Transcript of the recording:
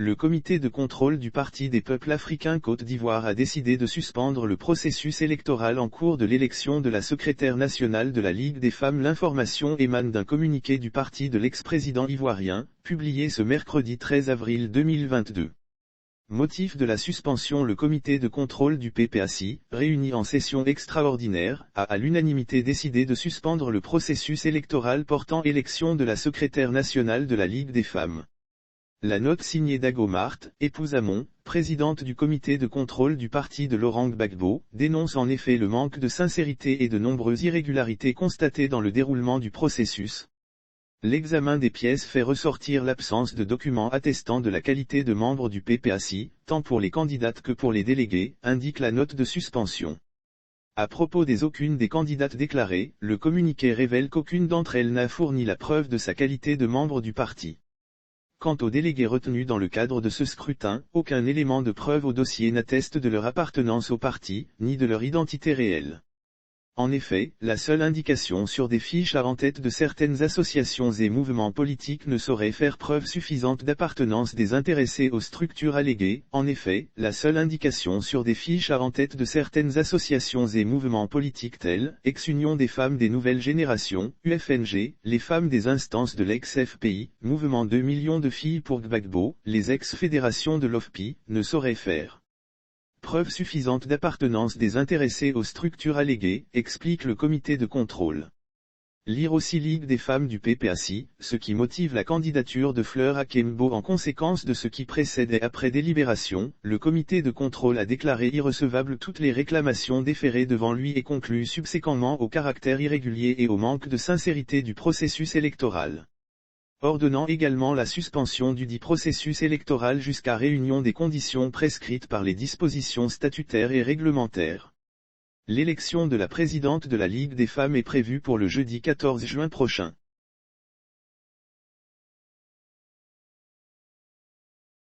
Le comité de contrôle du Parti des peuples africains Côte d'Ivoire a décidé de suspendre le processus électoral en cours de l'élection de la secrétaire nationale de la Ligue des femmes. L'information émane d'un communiqué du parti de l'ex-président ivoirien, publié ce mercredi 13 avril 2022. Motif de la suspension: le comité de contrôle du PPAC, réuni en session extraordinaire, a à l'unanimité décidé de suspendre le processus électoral portant élection de la secrétaire nationale de la Ligue des femmes. La note signée d'Ago Marthe, épouse Amon, présidente du comité de contrôle du parti de Laurent Gbagbo, dénonce en effet le manque de sincérité et de nombreuses irrégularités constatées dans le déroulement du processus. L'examen des pièces fait ressortir l'absence de documents attestant de la qualité de membre du PPAC, tant pour les candidates que pour les délégués, indique la note de suspension. À propos aucune des candidates déclarées, le communiqué révèle qu'aucune d'entre elles n'a fourni la preuve de sa qualité de membre du parti. Quant aux délégués retenus dans le cadre de ce scrutin, aucun élément de preuve au dossier n'atteste de leur appartenance au parti, ni de leur identité réelle. En effet, la seule indication sur des fiches en tête de certaines associations et mouvements politiques ne saurait faire preuve suffisante d'appartenance des intéressés aux structures alléguées. En effet, la seule indication sur des fiches en tête de certaines associations et mouvements politiques tels, Ex-Union des femmes des nouvelles générations, UFNG, les femmes des instances de l'ex-FPI, Mouvement 2 millions de filles pour Gbagbo, les ex-fédérations de l'OFPI, ne sauraient faire preuve suffisante d'appartenance des intéressés aux structures alléguées, explique le comité de contrôle. Lire aussi Ligue des femmes du PPAC, ce qui motive la candidature de Fleur Akembo. En conséquence de ce qui précède et après délibération, le comité de contrôle a déclaré irrecevables toutes les réclamations déférées devant lui et conclu subséquemment au caractère irrégulier et au manque de sincérité du processus électoral, ordonnant également la suspension du dit processus électoral jusqu'à réunion des conditions prescrites par les dispositions statutaires et réglementaires. L'élection de la présidente de la Ligue des femmes est prévue pour le jeudi 14 juin prochain.